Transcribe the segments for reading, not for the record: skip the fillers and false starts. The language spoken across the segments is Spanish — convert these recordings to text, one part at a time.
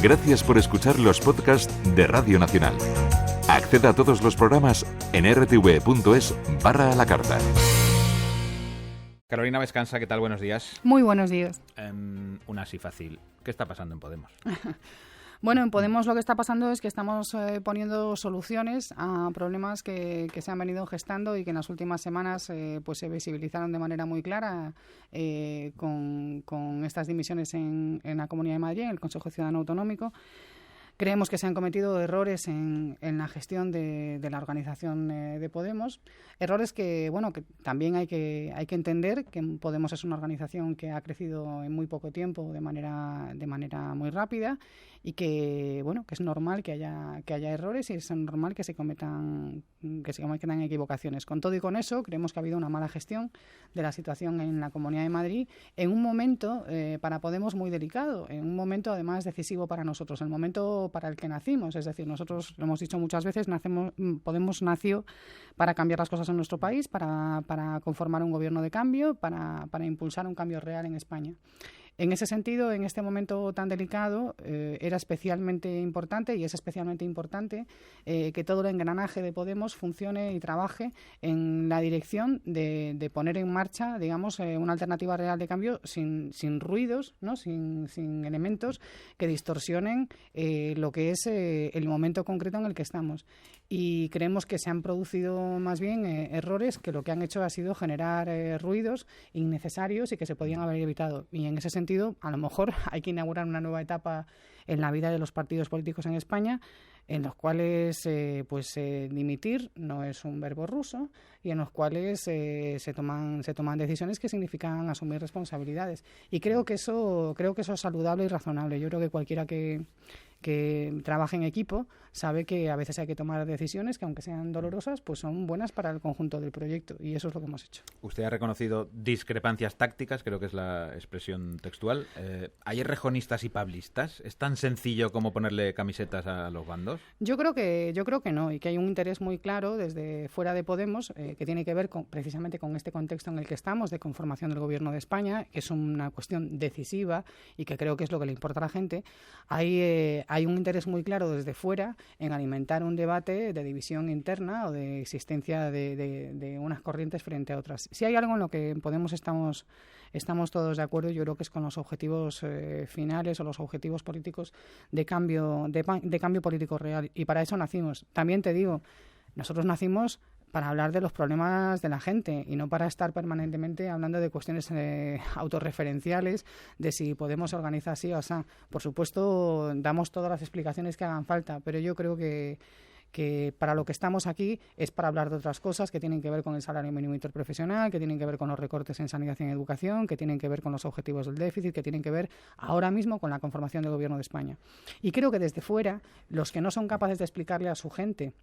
Gracias por escuchar los podcasts de Radio Nacional. Acceda a todos los programas en rtv.es/a la carta. Carolina Vescansa, ¿qué tal? Buenos días. Muy buenos días. Una así fácil. ¿Qué está pasando en Podemos? Bueno, en Podemos lo que está pasando es que estamos poniendo soluciones a problemas que se han venido gestando y que en las últimas semanas pues se visibilizaron de manera muy clara con estas dimisiones en la Comunidad de Madrid, en el Consejo Ciudadano Autonómico. Creemos que se han cometido errores en la gestión de la organización de Podemos, errores que también hay que entender que Podemos es una organización que ha crecido en muy poco tiempo de manera muy rápida y que es normal que haya errores y es normal que se cometan equivocaciones. Con todo y con eso, creemos que ha habido una mala gestión de la situación en la Comunidad de Madrid en un momento para Podemos muy delicado, en un momento además decisivo para nosotros, el momento para el que nacimos. Es decir, nosotros lo hemos dicho muchas veces, Podemos nació para cambiar las cosas en nuestro país, para conformar un gobierno de cambio, para impulsar un cambio real en España. En ese sentido, en este momento tan delicado, era especialmente importante y es especialmente importante que todo el engranaje de Podemos funcione y trabaje en la dirección de poner en marcha, digamos, una alternativa real de cambio sin ruidos, ¿no? sin elementos que distorsionen lo que es el momento concreto en el que estamos. Y creemos que se han producido más bien errores que lo que han hecho ha sido generar ruidos innecesarios y que se podían haber evitado. Y en ese sentido, a lo mejor hay que inaugurar una nueva etapa en la vida de los partidos políticos en España, en los cuales dimitir no es un verbo ruso y en los cuales se toman decisiones que significan asumir responsabilidades. Y creo que eso es saludable y razonable. Yo creo que cualquiera que trabaje en equipo sabe que a veces hay que tomar decisiones que, aunque sean dolorosas, pues son buenas para el conjunto del proyecto, y eso es lo que hemos hecho. Usted ha reconocido discrepancias tácticas, creo que es la expresión textual. ¿Hay errejonistas y pablistas? ¿Es tan sencillo como ponerle camisetas a los bandos? Yo creo que no, y que hay un interés muy claro desde fuera de Podemos que tiene que ver precisamente con este contexto en el que estamos, de conformación del Gobierno de España, que es una cuestión decisiva y que creo que es lo que le importa a la gente. Hay un interés muy claro desde fuera en alimentar un debate de división interna o de existencia de unas corrientes frente a otras. Si hay algo en lo que en Podemos estamos todos de acuerdo, yo creo que es con los objetivos finales o los objetivos políticos de cambio político real, y para eso nacimos. También te digo, nosotros nacimos para hablar de los problemas de la gente y no para estar permanentemente hablando de cuestiones autorreferenciales, de si Podemos organizar así o así. Por supuesto, damos todas las explicaciones que hagan falta, pero yo creo que para lo que estamos aquí es para hablar de otras cosas que tienen que ver con el salario mínimo interprofesional, que tienen que ver con los recortes en sanidad y en educación, que tienen que ver con los objetivos del déficit, que tienen que ver ahora mismo con la conformación del Gobierno de España. Y creo que desde fuera, los que no son capaces de explicarle a su gente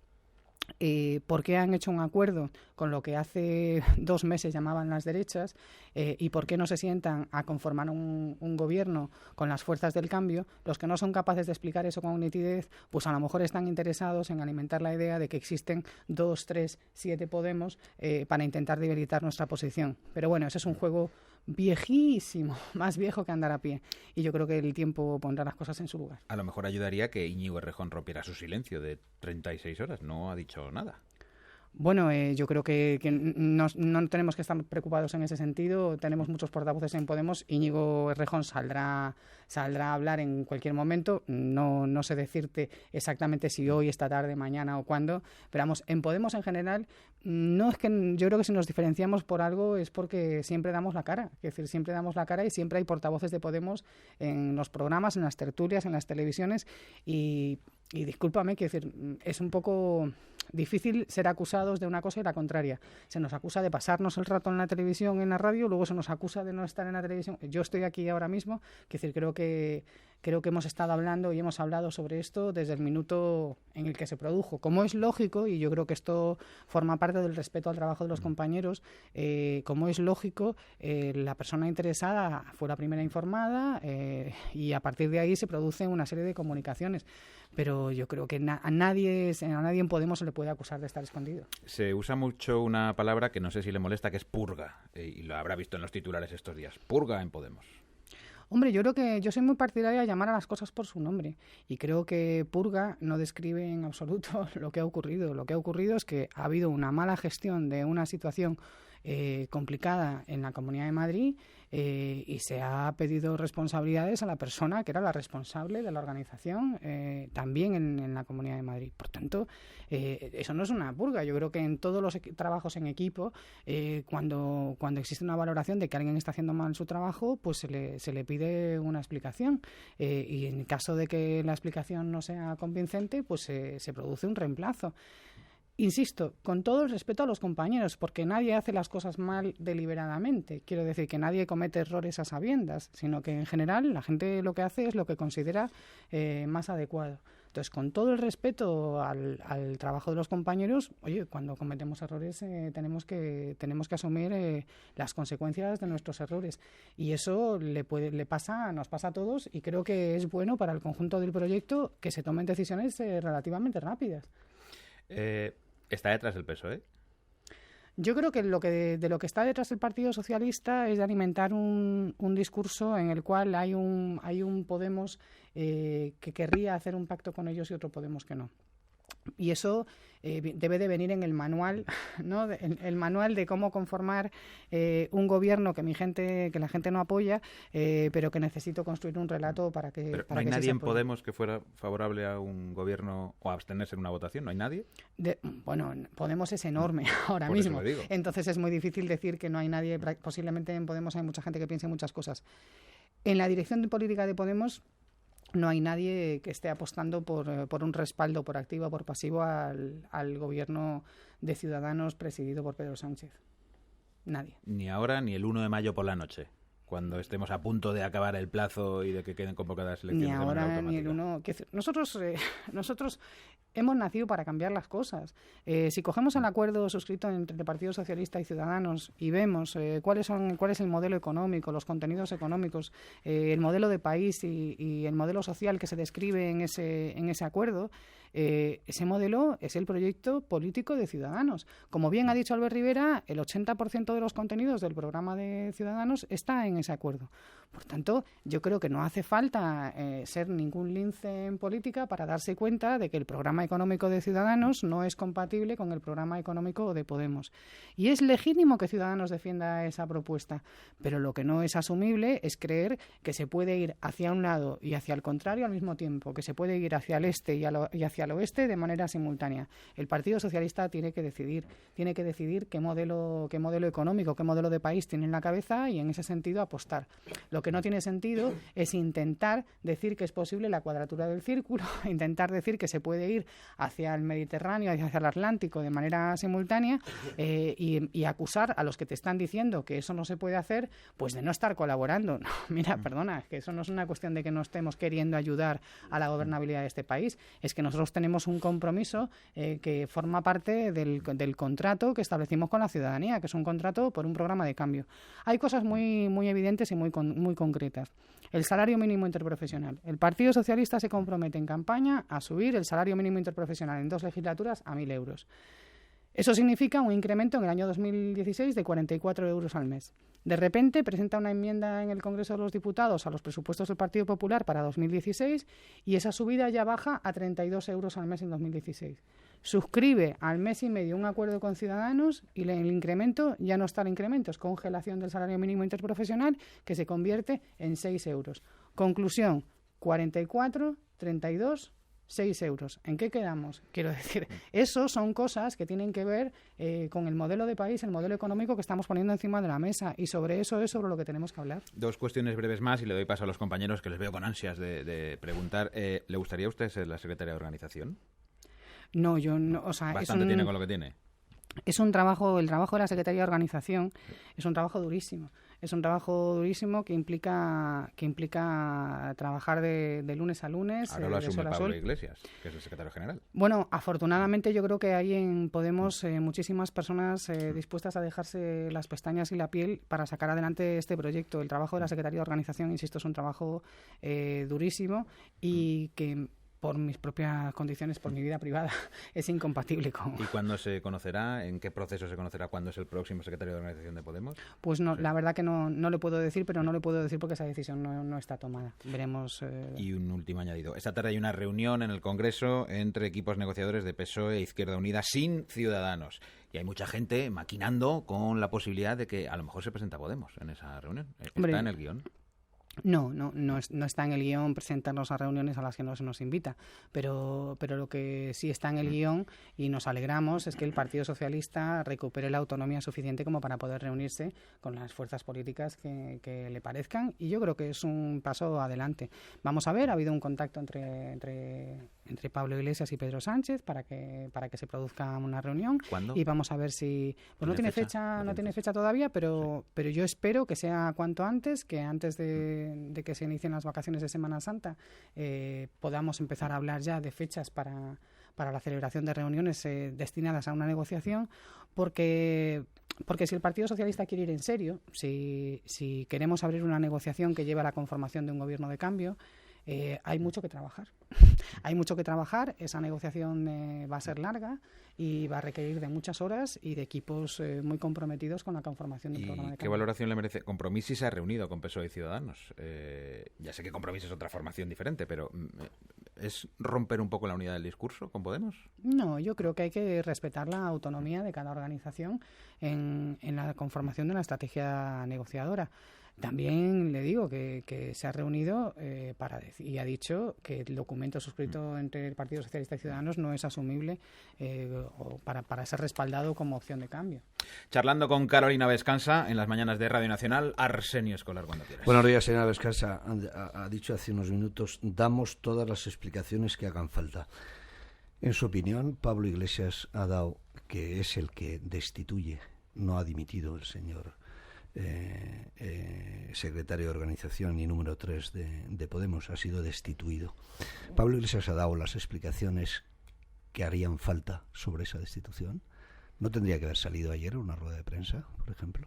por qué han hecho un acuerdo con lo que hace 2 meses llamaban las derechas y por qué no se sientan a conformar un gobierno con las fuerzas del cambio, los que no son capaces de explicar eso con nitidez, pues a lo mejor están interesados en alimentar la idea de que existen 2, 3, 7 Podemos para intentar debilitar nuestra posición. Pero bueno, ese es un juego viejísimo, más viejo que andar a pie, y yo creo que el tiempo pondrá las cosas en su lugar. A lo mejor ayudaría que Íñigo Errejón rompiera su silencio de 36 horas, no ha dicho nada. Bueno, yo creo que no tenemos que estar preocupados en ese sentido. Tenemos muchos portavoces en Podemos. Íñigo Errejón saldrá a hablar en cualquier momento. No sé decirte exactamente si hoy, esta tarde, mañana o cuándo. Pero vamos, en Podemos en general, no es que yo creo que si nos diferenciamos por algo es porque siempre damos la cara. Es decir, siempre damos la cara y siempre hay portavoces de Podemos en los programas, en las tertulias, en las televisiones y discúlpame, quiero decir, es un poco difícil ser acusados de una cosa y la contraria. Se nos acusa de pasarnos el rato en la televisión, en la radio, luego se nos acusa de no estar en la televisión. Yo estoy aquí ahora mismo, quiero decir, creo que hemos estado hablando y hemos hablado sobre esto desde el minuto en el que se produjo. Como es lógico, y yo creo que esto forma parte del respeto al trabajo de los compañeros, como es lógico, la persona interesada fue la primera informada y a partir de ahí se produce una serie de comunicaciones. Pero yo creo que a nadie en Podemos se le puede acusar de estar escondido. Se usa mucho una palabra que no sé si le molesta, que es purga, y lo habrá visto en los titulares estos días. Purga en Podemos. Hombre, yo creo que yo soy muy partidaria de llamar a las cosas por su nombre y creo que Purga no describe en absoluto lo que ha ocurrido. Lo que ha ocurrido es que ha habido una mala gestión de una situación complicada en la Comunidad de Madrid y se ha pedido responsabilidades a la persona que era la responsable de la organización también en la Comunidad de Madrid. Por tanto, eso no es una purga. Yo creo que en todos los trabajos en equipo, cuando existe una valoración de que alguien está haciendo mal su trabajo, pues se le pide una explicación. Y en caso de que la explicación no sea convincente, pues se produce un reemplazo. Insisto, con todo el respeto a los compañeros, porque nadie hace las cosas mal deliberadamente. Quiero decir que nadie comete errores a sabiendas, sino que en general la gente lo que hace es lo que considera más adecuado. Entonces, con todo el respeto al trabajo de los compañeros, oye, cuando cometemos errores tenemos que asumir las consecuencias de nuestros errores. Y eso nos pasa a todos y creo que es bueno para el conjunto del proyecto que se tomen decisiones relativamente rápidas. Está detrás del PSOE. Yo creo que de lo que está detrás del Partido Socialista es de alimentar un discurso en el cual hay un Podemos que querría hacer un pacto con ellos y otro Podemos que no. Y eso debe de venir en el manual, ¿no? El manual de cómo conformar un gobierno que la gente no apoya, pero que necesito construir un relato para que. Pero para ¿no hay que nadie sí se en apoye. Podemos que fuera favorable a un gobierno o a abstenerse en una votación? ¿No hay nadie? Bueno, Podemos es enorme ahora Por eso mismo, lo digo. entonces es muy difícil decir que no hay nadie. Posiblemente en Podemos hay mucha gente que piense muchas cosas. En la dirección de política de Podemos no hay nadie que esté apostando por un respaldo, por activo o por pasivo, al gobierno de Ciudadanos presidido por Pedro Sánchez. Nadie. Ni ahora ni el 1 de mayo por la noche, cuando estemos a punto de acabar el plazo y de que queden convocadas elecciones Ni de manera ahora ni automática. el 1. Nosotros hemos nacido para cambiar las cosas. Si cogemos el acuerdo suscrito entre el Partido Socialista y Ciudadanos y vemos cuál es el modelo económico, los contenidos económicos, el modelo de país y el modelo social que se describe en ese acuerdo, ese modelo es el proyecto político de Ciudadanos. Como bien ha dicho Albert Rivera, el 80% de los contenidos del programa de Ciudadanos está en ese acuerdo. Por tanto, yo creo que no hace falta ser ningún lince en política para darse cuenta de que el programa económico de Ciudadanos no es compatible con el programa económico de Podemos. Y es legítimo que Ciudadanos defienda esa propuesta, pero lo que no es asumible es creer que se puede ir hacia un lado y hacia el contrario al mismo tiempo, que se puede ir hacia el este y hacia el oeste de manera simultánea. El Partido Socialista tiene que decidir qué modelo económico, qué modelo de país tiene en la cabeza y en ese sentido apostar. Lo que no tiene sentido es intentar decir que es posible la cuadratura del círculo, intentar decir que se puede ir hacia el Mediterráneo y hacia el Atlántico de manera simultánea y acusar a los que te están diciendo que eso no se puede hacer, pues de no estar colaborando. No, mira, perdona, que eso no es una cuestión de que no estemos queriendo ayudar a la gobernabilidad de este país, es que nosotros tenemos un compromiso que forma parte del contrato que establecimos con la ciudadanía, que es un contrato por un programa de cambio. Hay cosas muy, muy evidentes y muy concretas. El salario mínimo interprofesional. El Partido Socialista se compromete en campaña a subir el salario mínimo interprofesional en 2 legislaturas a 1.000 euros. Eso significa un incremento en el año 2016 de 44 euros al mes. De repente presenta una enmienda en el Congreso de los Diputados a los presupuestos del Partido Popular para 2016 y esa subida ya baja a 32 euros al mes en 2016. Suscribe al mes y medio un acuerdo con Ciudadanos y el incremento ya no está el incremento, es congelación del salario mínimo interprofesional que se convierte en 6 euros. Conclusión, 44, 32, 6 euros. ¿En qué quedamos? Quiero decir, eso son cosas que tienen que ver con el modelo de país, el modelo económico que estamos poniendo encima de la mesa y sobre eso es sobre lo que tenemos que hablar. 2 cuestiones breves más y le doy paso a los compañeros que les veo con ansias de preguntar. ¿Le gustaría a usted ser la secretaria de organización? No, yo no, o sea, Bastante tiene con lo que tiene. Es un trabajo, el trabajo de la Secretaría de Organización es un trabajo durísimo. Es un trabajo durísimo que implica trabajar de lunes a lunes. Ahora lo de asume sol a Pablo sol. Iglesias, que es el secretario general. Bueno, afortunadamente yo creo que hay en Podemos muchísimas personas dispuestas a dejarse las pestañas y la piel para sacar adelante este proyecto. El trabajo de la Secretaría de Organización, insisto, es un trabajo durísimo y que por mis propias condiciones, por mi vida privada, es incompatible con... ¿Y cuándo se conocerá? ¿En qué proceso se conocerá cuándo es el próximo secretario de organización de Podemos? Pues no, sí. La verdad que no le puedo decir, pero no le puedo decir porque esa decisión no está tomada. Veremos... Y un último añadido. Esta tarde hay una reunión en el Congreso entre equipos negociadores de PSOE e Izquierda Unida sin Ciudadanos. Y hay mucha gente maquinando con la posibilidad de que a lo mejor se presenta Podemos en esa reunión. ¿Está en el guión? No está en el guión presentarnos a reuniones a las que no se nos invita, pero lo que sí está en el guión, y nos alegramos, es que el Partido Socialista recupere la autonomía suficiente como para poder reunirse con las fuerzas políticas que le parezcan, y yo creo que es un paso adelante. Vamos a ver, ha habido un contacto entre Pablo Iglesias y Pedro Sánchez para que se produzca una reunión. ¿Cuándo? Y vamos a ver si... Pues no tiene fecha todavía, pero yo espero que sea cuanto antes, que antes de que se inicien las vacaciones de Semana Santa podamos empezar a hablar ya de fechas para la celebración de reuniones destinadas a una negociación, porque si el Partido Socialista quiere ir en serio, si queremos abrir una negociación que lleve a la conformación de un gobierno de cambio, hay mucho que trabajar. Hay mucho que trabajar. Esa negociación va a ser larga y va a requerir de muchas horas y de equipos muy comprometidos con la conformación del programa de cambio. ¿Qué valoración le merece? Compromís se ha reunido con PSOE y Ciudadanos. Ya sé que Compromís es otra formación diferente, pero ¿es romper un poco la unidad del discurso con Podemos? No, yo creo que hay que respetar la autonomía de cada organización en la conformación de una estrategia negociadora. También le digo que se ha reunido y ha dicho que el documento suscrito entre el Partido Socialista y Ciudadanos no es asumible para ser respaldado como opción de cambio. Charlando con Carolina Vescansa en las mañanas de Radio Nacional, Arsenio Escolar, cuando quieras. Buenos días, señora Vescansa. Ha dicho hace unos minutos, damos todas las explicaciones que hagan falta. En su opinión, Pablo Iglesias ha dado que es el que destituye, no ha dimitido el señor secretario de Organización y número 3 de Podemos, ha sido destituido. ¿Pablo Iglesias ha dado las explicaciones que harían falta sobre esa destitución? ¿No tendría que haber salido ayer en una rueda de prensa, por ejemplo?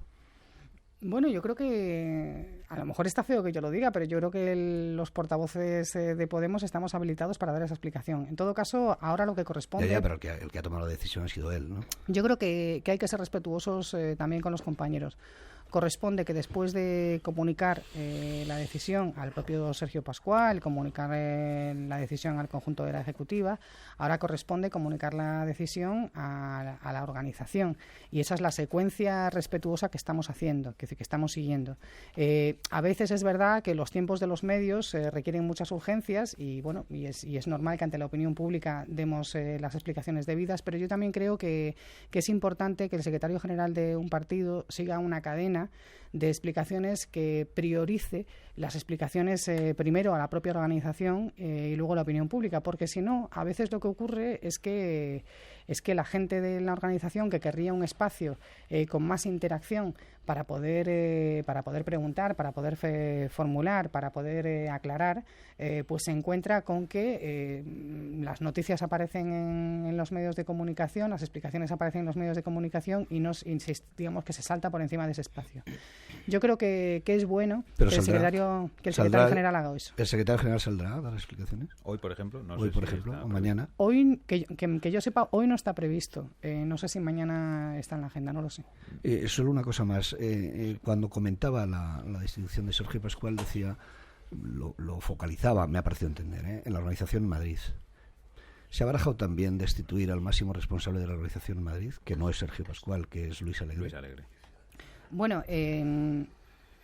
Bueno, yo creo que a lo mejor está feo que yo lo diga, pero yo creo que los portavoces de Podemos estamos habilitados para dar esa explicación. En todo caso, ahora lo que corresponde... pero el que ha tomado la decisión ha sido él, ¿no? Yo creo que hay que ser respetuosos también con los compañeros. Corresponde que después de comunicar la decisión al propio Sergio Pascual, comunicar la decisión al conjunto de la Ejecutiva, ahora corresponde comunicar la decisión a la organización. Y esa es la secuencia respetuosa que estamos haciendo, que estamos siguiendo. A veces es verdad que los tiempos de los medios requieren muchas urgencias y es normal que ante la opinión pública demos las explicaciones debidas, pero yo también creo que es importante que el secretario general de un partido siga una cadena de explicaciones que priorice las explicaciones primero a la propia organización y luego a la opinión pública, porque si no, a veces lo que ocurre es que la gente de la organización que querría un espacio con más interacción para poder preguntar, para poder formular, para poder aclarar, pues se encuentra con que las noticias aparecen en los medios de comunicación, las explicaciones aparecen en los medios de comunicación y digamos que se salta por encima de ese espacio. Yo creo que es bueno que el secretario general haga eso. ¿El secretario general saldrá a dar explicaciones? Hoy, por ejemplo. O mañana. Hoy, que yo sepa, hoy no está previsto. No sé si mañana está en la agenda, no lo sé. Solo una cosa más. Cuando comentaba la destitución de Sergio Pascual, decía, lo focalizaba, me ha parecido entender, en la organización en Madrid. Se ha barajado también destituir al máximo responsable de la organización en Madrid, que no es Sergio Pascual, que es Luis Alegre. Bueno, en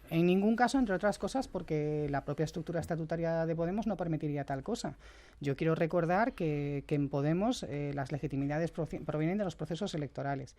ningún caso, entre otras cosas, porque la propia estructura estatutaria de Podemos no permitiría tal cosa. Yo quiero recordar que en Podemos las legitimidades provienen de los procesos electorales.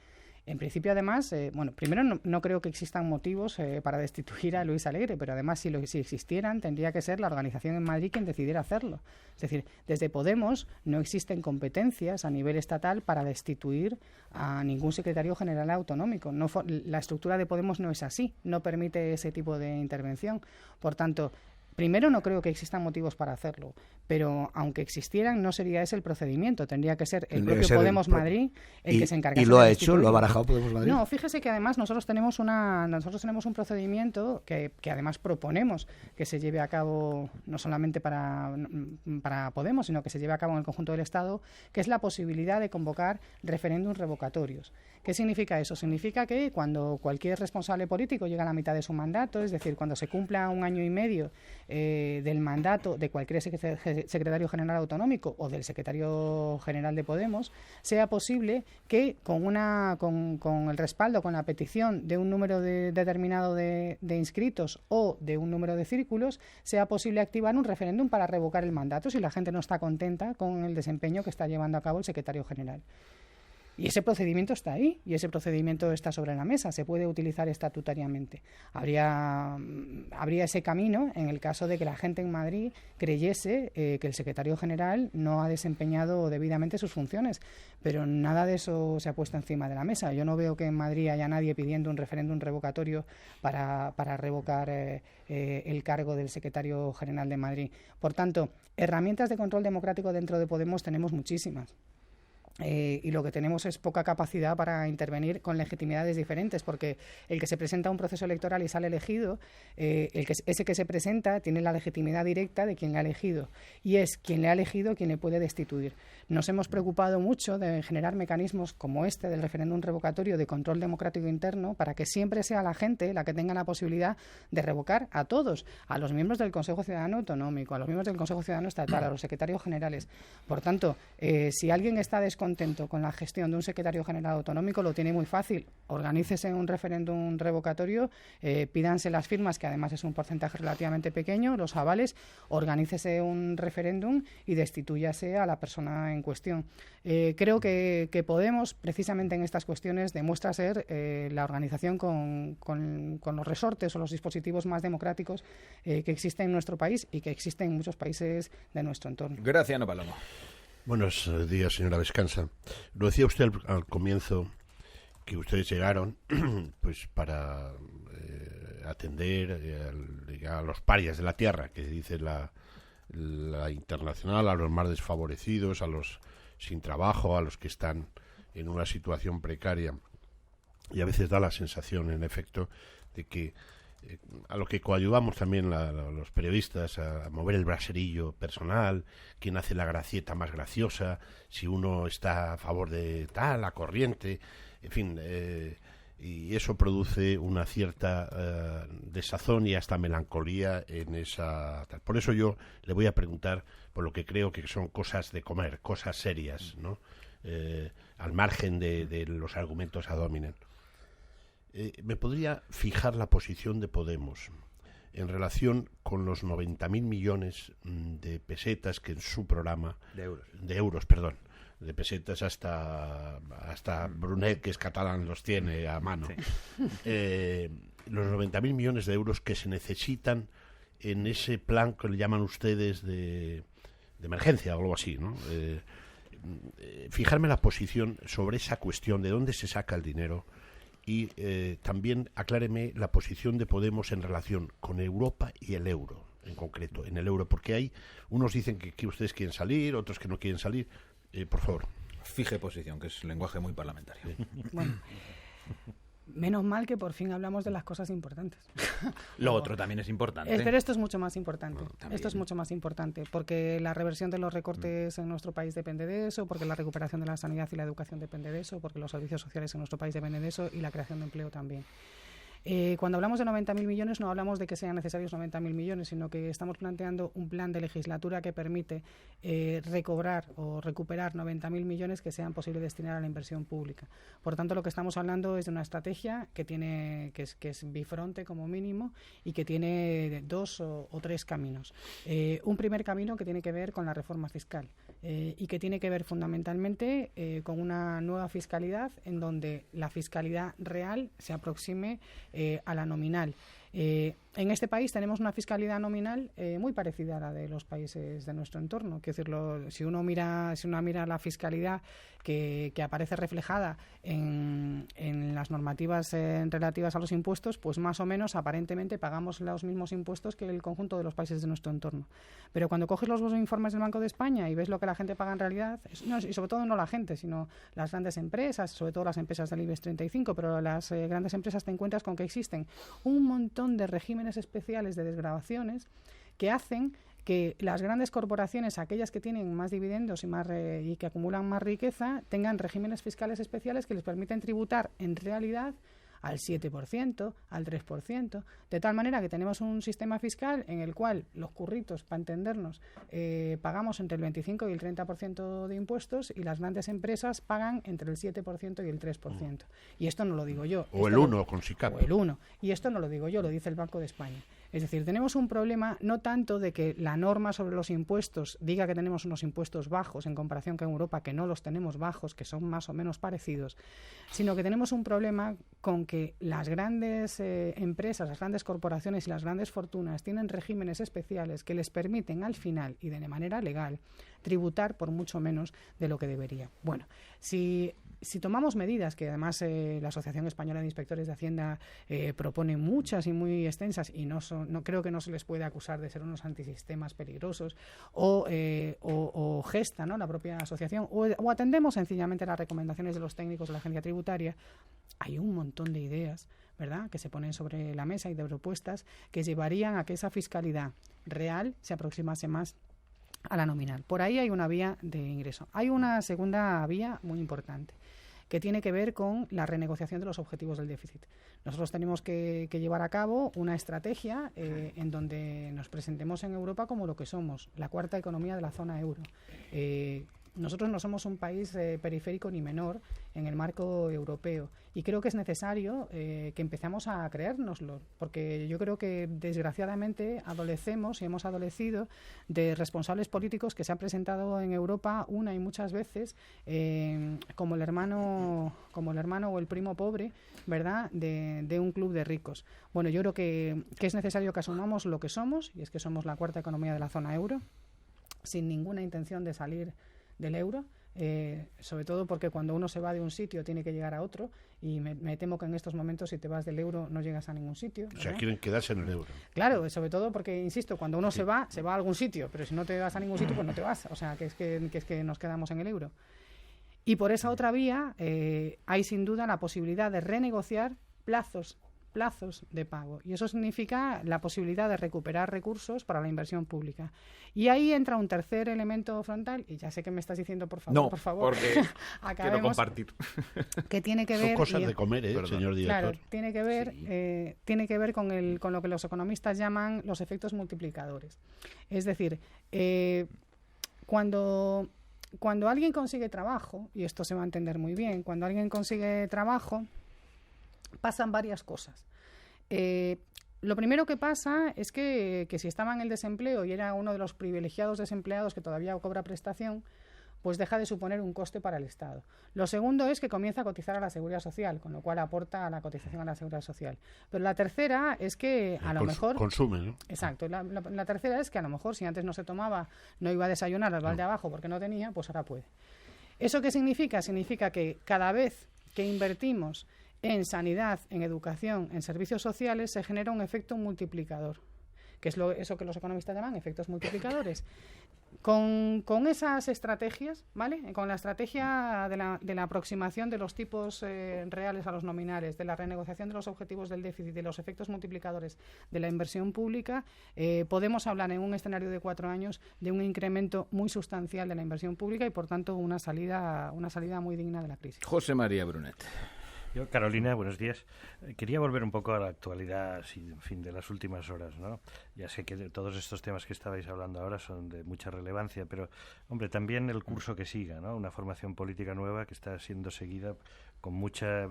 En principio, además, primero no creo que existan motivos para destituir a Luis Alegre, pero además si existieran, tendría que ser la organización en Madrid quien decidiera hacerlo. Es decir, desde Podemos no existen competencias a nivel estatal para destituir a ningún secretario general autonómico. La estructura de Podemos no es así, no permite ese tipo de intervención. Por tanto, Primero, no creo que existan motivos para hacerlo, pero aunque existieran, no sería ese el procedimiento. Tendría que ser el propio Podemos Madrid el que se encargase. ¿Y lo ha hecho? ¿Lo ha barajado Podemos Madrid? No, fíjese que además nosotros tenemos un procedimiento que además proponemos que se lleve a cabo no solamente para Podemos, sino que se lleve a cabo en el conjunto del Estado, que es la posibilidad de convocar referéndums revocatorios. ¿Qué significa eso? Significa que cuando cualquier responsable político llega a la mitad de su mandato, es decir, cuando se cumpla 1 año y medio del mandato de cualquier secretario general autonómico o del secretario general de Podemos, sea posible que con el respaldo, con la petición de un número determinado de inscritos o de un número de círculos, sea posible activar un referéndum para revocar el mandato si la gente no está contenta con el desempeño que está llevando a cabo el secretario general. Y ese procedimiento está ahí, y ese procedimiento está sobre la mesa, se puede utilizar estatutariamente. Habría ese camino en el caso de que la gente en Madrid creyese que el secretario general no ha desempeñado debidamente sus funciones, pero nada de eso se ha puesto encima de la mesa. Yo no veo que en Madrid haya nadie pidiendo un referéndum revocatorio para revocar el cargo del secretario general de Madrid. Por tanto, herramientas de control democrático dentro de Podemos tenemos muchísimas. Y lo que tenemos es poca capacidad para intervenir con legitimidades diferentes, porque el que se presenta a un proceso electoral y sale elegido, ese que se presenta tiene la legitimidad directa de quien le ha elegido, y es quien le ha elegido quien le puede destituir. Nos hemos preocupado mucho de generar mecanismos como este del referéndum revocatorio de control democrático interno para que siempre sea la gente la que tenga la posibilidad de revocar a todos, a los miembros del Consejo Ciudadano Autonómico, a los miembros del Consejo Ciudadano Estatal, a los secretarios generales. Por tanto, si alguien está descontento con la gestión de un secretario general autonómico, lo tiene muy fácil. Organícese un referéndum revocatorio, pídanse las firmas, que además es un porcentaje relativamente pequeño, los avales, organícese un referéndum y destitúyase a la persona en cuestión. Creo que Podemos, precisamente en estas cuestiones, demuestra ser la organización con los resortes o los dispositivos más democráticos que existen en nuestro país y que existen en muchos países de nuestro entorno. Graciano Palomo. Buenos días, señora Vescanza. Lo decía usted al comienzo, que ustedes llegaron pues para atender a los parias de la tierra, que dice la internacional, a los más desfavorecidos, a los sin trabajo, a los que están en una situación precaria. Y a veces da la sensación, en efecto, de que a lo que coadyuvamos también los periodistas, a mover el braserillo personal, quién hace la gracieta más graciosa, si uno está a favor de la corriente, en fin, y eso produce una cierta desazón y hasta melancolía en esa. Por eso yo le voy a preguntar por lo que creo que son cosas de comer, cosas serias, ¿no? Al margen de los argumentos ad hominem. ¿Me podría fijar la posición de Podemos en relación con los 90.000 millones de pesetas que en su programa... De euros, perdón. De pesetas hasta Brunet, que es catalán, los tiene a mano. Sí. Los 90.000 millones de euros que se necesitan en ese plan que le llaman ustedes de emergencia o algo así, ¿no? Fijarme la posición sobre esa cuestión, de dónde se saca el dinero. Y también acláreme la posición de Podemos en relación con Europa y el euro, en concreto, en el euro, porque hay unos dicen que ustedes quieren salir, otros que no quieren salir. Por favor. Fije posición, que es lenguaje muy parlamentario. Sí. Bueno, menos mal que por fin hablamos de las cosas importantes. Lo otro también es importante. Pero esto es mucho más importante. Bueno, esto es mucho más importante, porque la reversión de los recortes en nuestro país depende de eso, porque la recuperación de la sanidad y la educación depende de eso, porque los servicios sociales en nuestro país dependen de eso y la creación de empleo también. Cuando hablamos de 90.000 millones no hablamos de que sean necesarios 90.000 millones, sino que estamos planteando un plan de legislatura que permite recobrar o recuperar 90.000 millones que sean posibles destinar a la inversión pública. Por tanto, lo que estamos hablando es de una estrategia que es bifronte como mínimo y que tiene 2 o 3 caminos. Un primer camino que tiene que ver con la reforma fiscal y que tiene que ver fundamentalmente con una nueva fiscalidad en donde la fiscalidad real se aproxime a la nominal. En este país tenemos una fiscalidad nominal muy parecida a la de los países de nuestro entorno. Quiero decirlo, si uno mira la fiscalidad que aparece reflejada en las normativas relativas a los impuestos, pues más o menos aparentemente pagamos los mismos impuestos que el conjunto de los países de nuestro entorno. Pero cuando coges los informes del Banco de España y ves lo que la gente paga en realidad, y sobre todo no la gente, sino las grandes empresas, sobre todo las empresas del IBEX 35, pero las grandes empresas te encuentras con que existen un montón de regímenes especiales de desgravaciones que hacen que las grandes corporaciones, aquellas que tienen más dividendos y que acumulan más riqueza, tengan regímenes fiscales especiales que les permiten tributar en realidad al 7%, al 3%, de tal manera que tenemos un sistema fiscal en el cual los curritos, para entendernos, pagamos entre el 25 y el 30% de impuestos y las grandes empresas pagan entre el 7% y el 3%. Y esto no lo digo yo. O el 1 con SICAP. O el 1. Y esto no lo digo yo, lo dice el Banco de España. Es decir, tenemos un problema no tanto de que la norma sobre los impuestos diga que tenemos unos impuestos bajos en comparación con Europa, que no los tenemos bajos, que son más o menos parecidos, sino que tenemos un problema con que las grandes empresas, las grandes corporaciones y las grandes fortunas tienen regímenes especiales que les permiten al final y de manera legal tributar por mucho menos de lo que debería. Bueno, si tomamos medidas, que además la Asociación Española de Inspectores de Hacienda propone muchas y muy extensas, y no creo que no se les puede acusar de ser unos antisistemas peligrosos, o gesta, ¿no?, la propia asociación, o atendemos sencillamente las recomendaciones de los técnicos de la agencia tributaria, hay un montón de ideas, ¿verdad?, que se ponen sobre la mesa y de propuestas que llevarían a que esa fiscalidad real se aproximase más a la nominal. Por ahí hay una vía de ingreso. Hay una segunda vía muy importante, que tiene que ver con la renegociación de los objetivos del déficit. Nosotros tenemos que llevar a cabo una estrategia en donde nos presentemos en Europa como lo que somos, la cuarta economía de la zona euro. Nosotros no somos un país periférico ni menor en el marco europeo y creo que es necesario que empecemos a creérnoslo, porque yo creo que desgraciadamente adolecemos y hemos adolecido de responsables políticos que se han presentado en Europa una y muchas veces como el hermano o el primo pobre, ¿verdad?, de un club de ricos. Bueno, yo creo que es necesario que asumamos lo que somos, y es que somos la cuarta economía de la zona euro, sin ninguna intención de salir del euro, sobre todo porque cuando uno se va de un sitio tiene que llegar a otro, y me temo que en estos momentos si te vas del euro no llegas a ningún sitio, ¿verdad? O sea, quieren quedarse en el euro. Claro, sobre todo porque, insisto, cuando uno se va a algún sitio, pero si no te vas a ningún sitio, pues no te vas, o sea, que es que nos quedamos en el euro. Y por esa otra vía hay sin duda la posibilidad de renegociar plazos de pago, y eso significa la posibilidad de recuperar recursos para la inversión pública. Y ahí entra un tercer elemento frontal, y ya sé que me estás diciendo por favor, porque quiero compartir. Que tiene que ver... Son cosas de comer, señor director. Claro, tiene que ver con lo que los economistas llaman los efectos multiplicadores. Es decir, cuando alguien consigue trabajo, y esto se va a entender muy bien, cuando alguien consigue trabajo, pasan varias cosas. Lo primero que pasa es que si estaba en el desempleo y era uno de los privilegiados desempleados que todavía cobra prestación, pues deja de suponer un coste para el Estado. Lo segundo es que comienza a cotizar a la Seguridad Social, con lo cual aporta a la cotización a la Seguridad Social. Pero la tercera es que a lo mejor... Consume, ¿no? Exacto. La tercera es que a lo mejor si antes no se tomaba, no iba a desayunar al balde abajo porque no tenía, pues ahora puede. ¿Eso qué significa? Significa que cada vez que invertimos en sanidad, en educación, en servicios sociales, se genera un efecto multiplicador, que es eso que los economistas llaman efectos multiplicadores. Con esas estrategias, ¿vale?, con la estrategia de la aproximación de los tipos reales a los nominales, de la renegociación de los objetivos del déficit, de los efectos multiplicadores de la inversión pública, podemos hablar en un escenario de 4 años de un incremento muy sustancial de la inversión pública y, por tanto, una salida muy digna de la crisis. José María Brunet. Yo, Carolina, buenos días. Quería volver un poco a la actualidad, en fin, de las últimas horas, ¿no? Ya sé que todos estos temas que estabais hablando ahora son de mucha relevancia, pero, hombre, también el curso que siga, ¿no? Una formación política nueva que está siendo seguida con muchas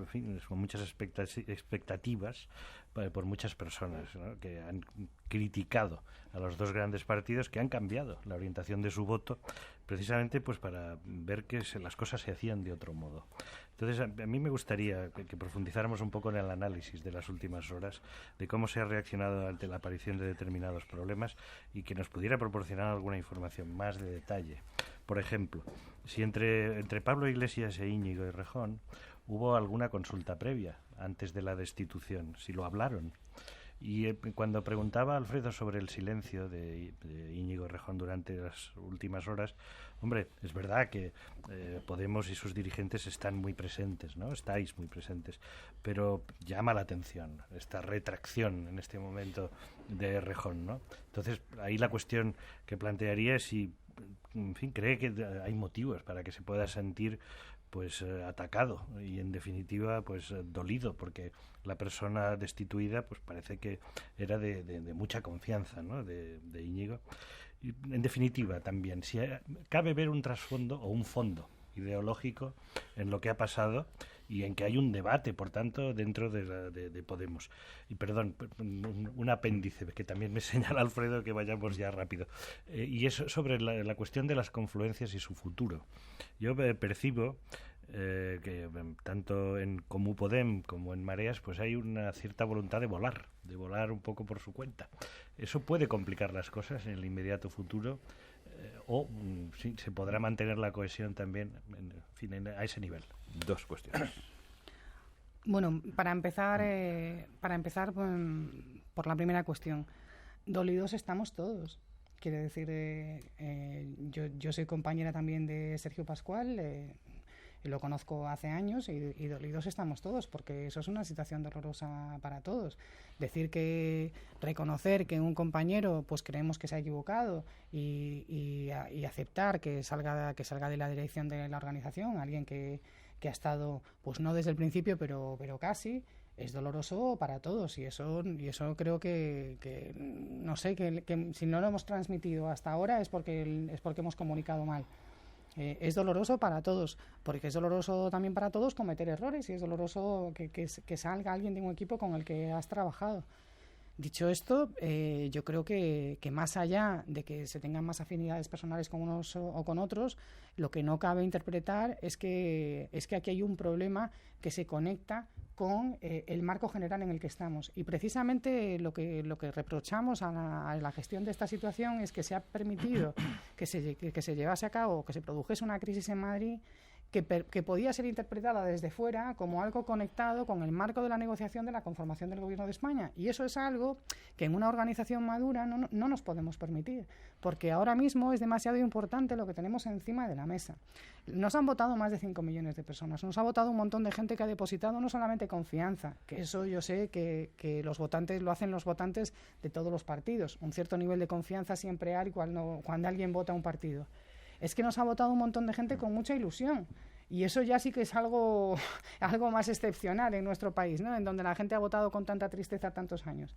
expectativas por muchas personas, ¿no?, que han criticado a los dos grandes partidos, que han cambiado la orientación de su voto precisamente pues para ver que las cosas se hacían de otro modo. Entonces, a mí me gustaría que profundizáramos un poco en el análisis de las últimas horas, de cómo se ha reaccionado ante la aparición de determinados problemas y que nos pudiera proporcionar alguna información más de detalle. Por ejemplo, si entre Pablo Iglesias e Íñigo Errejón hubo alguna consulta previa antes de la destitución, si lo hablaron. Y cuando preguntaba a Alfredo sobre el silencio de Íñigo Errejón durante las últimas horas, hombre, es verdad que Podemos y sus dirigentes están muy presentes, ¿no? Estáis muy presentes, pero llama la atención esta retracción en este momento de Errejón, ¿no? Entonces, ahí la cuestión que plantearía es si, en fin, cree que hay motivos para que se pueda sentir pues atacado y en definitiva pues dolido, porque la persona destituida pues parece que era de mucha confianza, ¿no?, de Íñigo. Y en definitiva también, si cabe ver un trasfondo o un fondo ideológico en lo que ha pasado y en que hay un debate, por tanto, dentro de Podemos. Y perdón, un apéndice que también me señala Alfredo, que vayamos ya rápido. Y es sobre la cuestión de las confluencias y su futuro. Yo percibo que tanto en Comú Podem como en Mareas pues hay una cierta voluntad de volar un poco por su cuenta. Eso puede complicar las cosas en el inmediato futuro, o sí, se podrá mantener la cohesión también a ese nivel. Dos cuestiones. Bueno, para empezar por la primera cuestión, dolidos estamos todos. Quiero decir, yo soy compañera también de Sergio Pascual, lo conozco hace años y dolidos estamos todos, porque eso es una situación dolorosa para todos. Reconocer que un compañero pues creemos que se ha equivocado y aceptar que salga de la dirección de la organización, alguien que ha estado pues no desde el principio pero casi, es doloroso para todos, y eso creo que no sé, que si no lo hemos transmitido hasta ahora es porque hemos comunicado mal. Es doloroso para todos, porque es doloroso también para todos cometer errores, y es doloroso que salga alguien de un equipo con el que has trabajado. Dicho esto, yo creo que más allá de que se tengan más afinidades personales con unos o con otros, lo que no cabe interpretar es que aquí hay un problema que se conecta con el marco general en el que estamos. Y precisamente lo que reprochamos a la gestión de esta situación es que se ha permitido que se llevase a cabo, que se produjese una crisis en Madrid que podía ser interpretada desde fuera como algo conectado con el marco de la negociación de la conformación del Gobierno de España. Y eso es algo que en una organización madura no nos podemos permitir, porque ahora mismo es demasiado importante lo que tenemos encima de la mesa. Nos han votado más de 5 millones de personas, nos ha votado un montón de gente que ha depositado no solamente confianza, que eso yo sé que los votantes lo hacen los votantes de todos los partidos. Un cierto nivel de confianza siempre hay cuando alguien vota a un partido. Es que nos ha votado un montón de gente con mucha ilusión, y eso ya sí que es algo más excepcional en nuestro país, ¿no?, en donde la gente ha votado con tanta tristeza tantos años.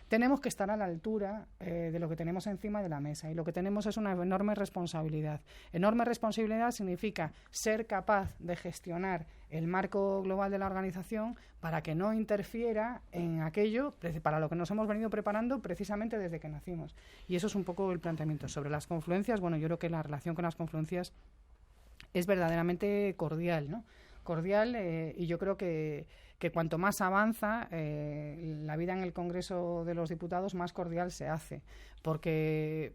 Tenemos que estar a la altura de lo que tenemos encima de la mesa, y lo que tenemos es una enorme responsabilidad. Enorme responsabilidad significa ser capaz de gestionar el marco global de la organización para que no interfiera en aquello para lo que nos hemos venido preparando precisamente desde que nacimos. Y eso es un poco el planteamiento. Sobre las confluencias, bueno, yo creo que la relación con las confluencias es verdaderamente cordial, ¿no? Cordial, y yo creo que cuanto más avanza la vida en el Congreso de los Diputados, más cordial se hace, porque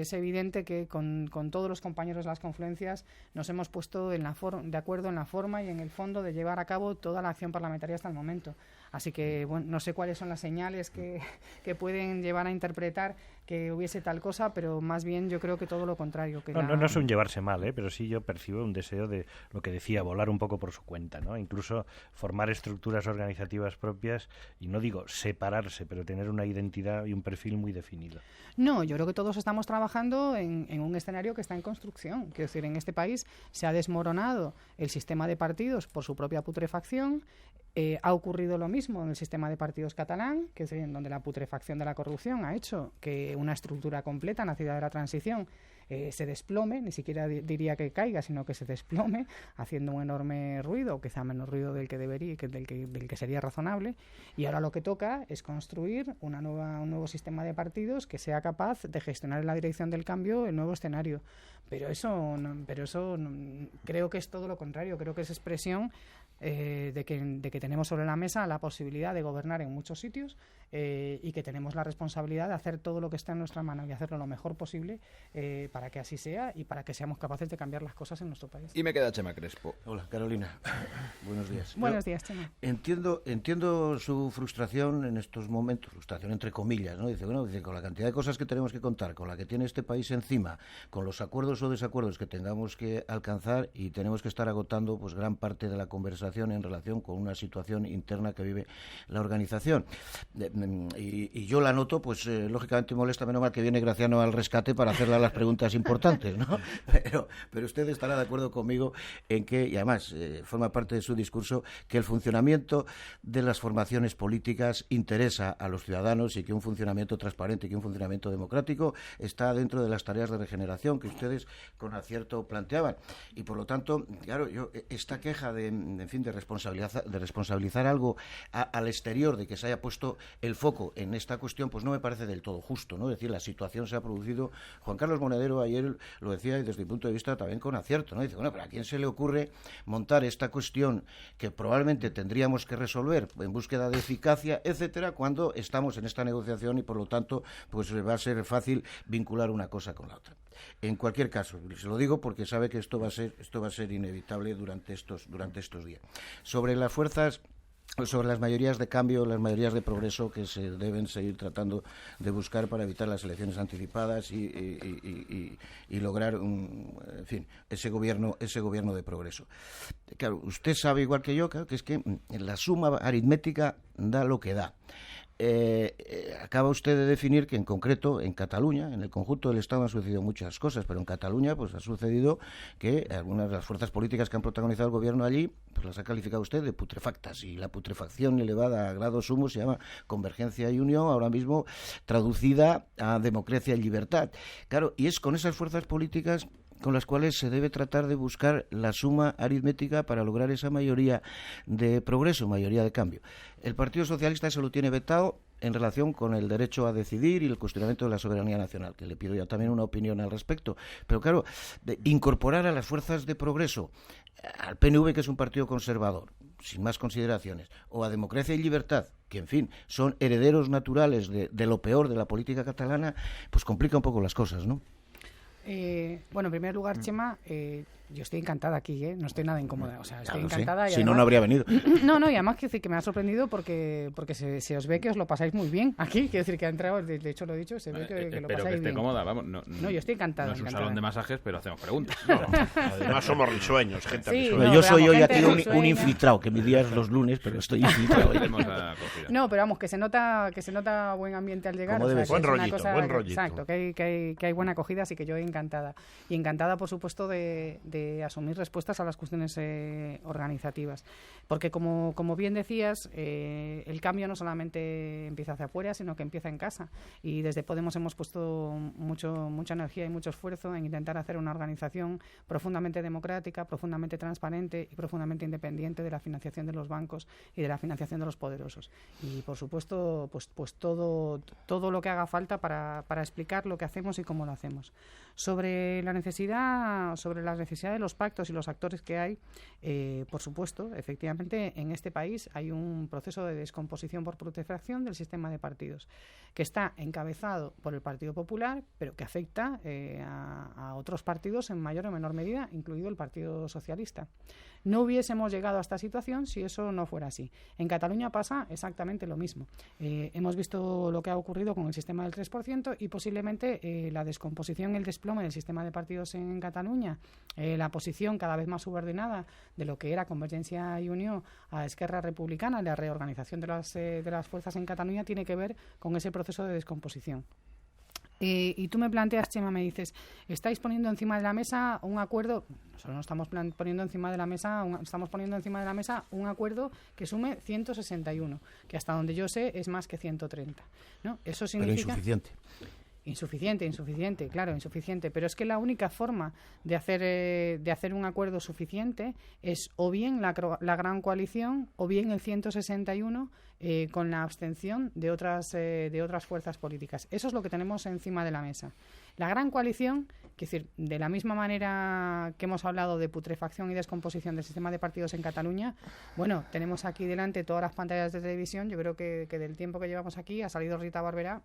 es evidente que con todos los compañeros de las confluencias nos hemos puesto de acuerdo en la forma y en el fondo de llevar a cabo toda la acción parlamentaria hasta el momento. Así que, bueno, no sé cuáles son las señales que pueden llevar a interpretar que hubiese tal cosa, pero más bien yo creo que todo lo contrario. No es un llevarse mal, pero sí yo percibo un deseo de, lo que decía, volar un poco por su cuenta, ¿no? Incluso formar estructuras organizativas propias, y no digo separarse, pero tener una identidad y un perfil muy definido. No, yo creo que todos estamos trabajando en un escenario que está en construcción. Quiero decir, en este país se ha desmoronado el sistema de partidos por su propia putrefacción. Ha ocurrido lo mismo en el sistema de partidos catalán, que es en donde la putrefacción de la corrupción ha hecho que una estructura completa nacida de la transición se desplome, ni siquiera diría que caiga, sino que se desplome, haciendo un enorme ruido, o quizá menos ruido del que debería, del que sería razonable. Y ahora lo que toca es construir un nuevo sistema de partidos que sea capaz de gestionar en la dirección del cambio el nuevo escenario. Pero eso creo que es todo lo contrario. Creo que es expresión de que tenemos sobre la mesa la posibilidad de gobernar en muchos sitios y que tenemos la responsabilidad de hacer todo lo que está en nuestra mano y hacerlo lo mejor posible para que así sea y para que seamos capaces de cambiar las cosas en nuestro país. Y me queda Chema Crespo. Hola, Carolina. Buenos días. Buenos días, Chema. Entiendo su frustración en estos momentos, frustración entre comillas, ¿no? Dice, con la cantidad de cosas que tenemos que contar, con la que tiene este país encima, con los acuerdos o desacuerdos que tengamos que alcanzar y tenemos que estar agotando pues gran parte de la conversación en relación con una situación interna que vive la organización. Y yo la noto, pues lógicamente molesta, menos mal que viene Graciano al rescate para hacerle las preguntas importantes, ¿no? Pero usted estará de acuerdo conmigo en que, y además forma parte de su discurso, que el funcionamiento de las formaciones políticas interesa a los ciudadanos y que un funcionamiento transparente y que un funcionamiento democrático está dentro de las tareas de regeneración que ustedes con acierto planteaban. Y por lo tanto, claro, esta queja de responsabilizar algo al exterior, de que se haya puesto el foco en esta cuestión, pues no me parece del todo justo, ¿no? Es decir, la situación se ha producido. Juan Carlos Monedero ayer lo decía y desde mi punto de vista también con acierto, ¿no? Dice, pero ¿a quién se le ocurre montar esta cuestión que probablemente tendríamos que resolver en búsqueda de eficacia, etcétera, cuando estamos en esta negociación y por lo tanto pues va a ser fácil vincular una cosa con la otra? En cualquier caso, se lo digo porque sabe que esto va a ser inevitable durante estos días. Sobre las mayorías de cambio, las mayorías de progreso que se deben seguir tratando de buscar para evitar las elecciones anticipadas y lograr ese gobierno de progreso. Claro, usted sabe igual que yo, claro, que es que la suma aritmética da lo que da. Acaba usted de definir que en concreto en Cataluña, en el conjunto del Estado han sucedido muchas cosas, pero en Cataluña pues ha sucedido que algunas de las fuerzas políticas que han protagonizado el gobierno allí pues las ha calificado usted de putrefactas, y la putrefacción elevada a grado sumo se llama Convergencia y Unión, ahora mismo traducida a Democracia y Libertad. Claro, y es con esas fuerzas políticas con las cuales se debe tratar de buscar la suma aritmética para lograr esa mayoría de progreso, mayoría de cambio. El Partido Socialista se lo tiene vetado en relación con el derecho a decidir y el cuestionamiento de la soberanía nacional, que le pido ya también una opinión al respecto. Pero claro, de incorporar a las fuerzas de progreso, al PNV, que es un partido conservador, sin más consideraciones, o a Democracia y Libertad, que en fin, son herederos naturales de lo peor de la política catalana, pues complica un poco las cosas, ¿no? Bueno, en primer lugar, Chema, yo estoy encantada aquí, no estoy nada incómoda. O sea, estoy claro, encantada. Sí. Y Si además, no habría venido. No, y además quiero decir que me ha sorprendido porque se os ve que os lo pasáis muy bien aquí. Quiero decir que ha entrado, de hecho lo he dicho, se ve que lo pasáis bien. Espero que esté cómoda, vamos. No, yo estoy encantada. No es un salón de masajes, pero hacemos preguntas. No, además somos risueños, gente Sí, risueña. no, Yo soy pero hoy gente aquí risueña. un infiltrado, que mi día es los lunes, pero estoy infiltrado. No, pero vamos, que se nota buen ambiente al llegar. Como debe ser. que es Buen una rollito, cosa buen rollito. Exacto, que hay buena acogida, así que yo encantada. Y encantada, por supuesto, de asumir respuestas a las cuestiones organizativas. Porque, como bien decías, el cambio no solamente empieza hacia afuera, sino que empieza en casa. Y desde Podemos hemos puesto mucha energía y mucho esfuerzo en intentar hacer una organización profundamente democrática, profundamente transparente y profundamente independiente de la financiación de los bancos y de la financiación de los poderosos. Y, por supuesto, pues todo lo que haga falta para explicar lo que hacemos y cómo lo hacemos. Sobre las necesidades de los pactos y los actores que hay, por supuesto, efectivamente, en este país hay un proceso de descomposición por putrefacción del sistema de partidos, que está encabezado por el Partido Popular, pero que afecta a otros partidos en mayor o menor medida, incluido el Partido Socialista. No hubiésemos llegado a esta situación si eso no fuera así. En Cataluña pasa exactamente lo mismo. Hemos visto lo que ha ocurrido con el sistema del 3% y posiblemente la descomposición, el desplome del sistema de partidos en Cataluña, la posición cada vez más subordinada de lo que era Convergencia y Unió a Esquerra Republicana, la reorganización de las fuerzas en Cataluña, tiene que ver con ese proceso de descomposición. Y tú me planteas, Chema, me dices, estáis poniendo encima de la mesa un acuerdo. Nosotros no estamos poniendo encima de la mesa un acuerdo que sume 161, que hasta donde yo sé es más que 130, ¿no? Eso significa... Pero insuficiente. Insuficiente, claro, insuficiente. Pero es que la única forma de hacer un acuerdo suficiente es o bien la gran coalición o bien el 161 con la abstención de otras fuerzas políticas. Eso es lo que tenemos encima de la mesa. La gran coalición, es decir, de la misma manera que hemos hablado de putrefacción y descomposición del sistema de partidos en Cataluña, bueno, tenemos aquí delante todas las pantallas de televisión. Yo creo que del tiempo que llevamos aquí ha salido Rita Barberá,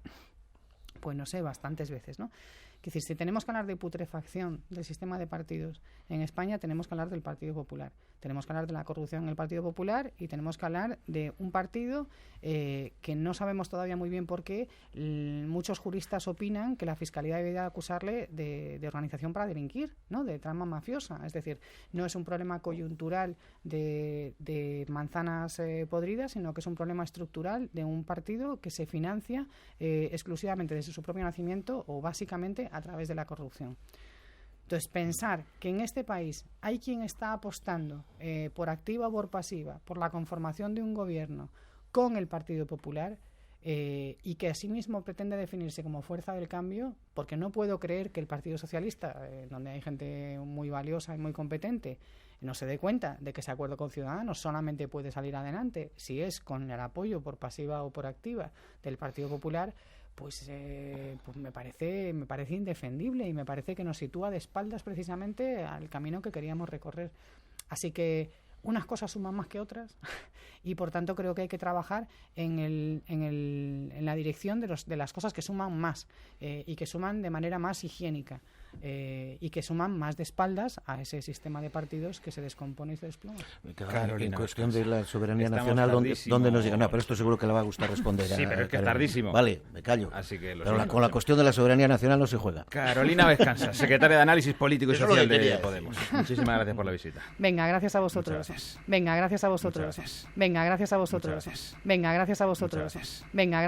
pues no sé, bastantes veces, ¿no? Es decir, si tenemos que hablar de putrefacción del sistema de partidos en España, tenemos que hablar del Partido Popular. Tenemos que hablar de la corrupción en el Partido Popular y tenemos que hablar de un partido que no sabemos todavía muy bien por qué. Muchos juristas opinan que la Fiscalía debería acusarle de organización para delinquir, ¿no? De trama mafiosa. Es decir, no es un problema coyuntural de manzanas podridas, sino que es un problema estructural de un partido que se financia exclusivamente desde su propio nacimiento o básicamente a través de la corrupción. Entonces, pensar que en este país hay quien está apostando por activa o por pasiva por la conformación de un gobierno con el Partido Popular y que asimismo pretende definirse como fuerza del cambio, porque no puedo creer que el Partido Socialista, donde hay gente muy valiosa y muy competente, no se dé cuenta de que ese acuerdo con Ciudadanos solamente puede salir adelante si es con el apoyo por pasiva o por activa del Partido Popular. Pues me parece indefendible y me parece que nos sitúa de espaldas precisamente al camino que queríamos recorrer. Así que unas cosas suman más que otras y por tanto creo que hay que trabajar en la dirección de las cosas que suman más y que suman de manera más higiénica y que suman más de espaldas a ese sistema de partidos que se descompone y se desploma. En cuestión de la soberanía nacional, ¿dónde nos llega? No, pero esto seguro que le va a gustar responder. Sí, pero es que es tardísimo. Vale, me callo. Así que pero con la cuestión de la soberanía nacional no se juega. Carolina Vescansa, secretaria de Análisis Político y Social de Podemos. Muchísimas gracias por la visita. Venga, gracias a vosotros. Venga, gracias a vosotros. Venga, gracias a vosotros. Venga, gracias a vosotros. Venga,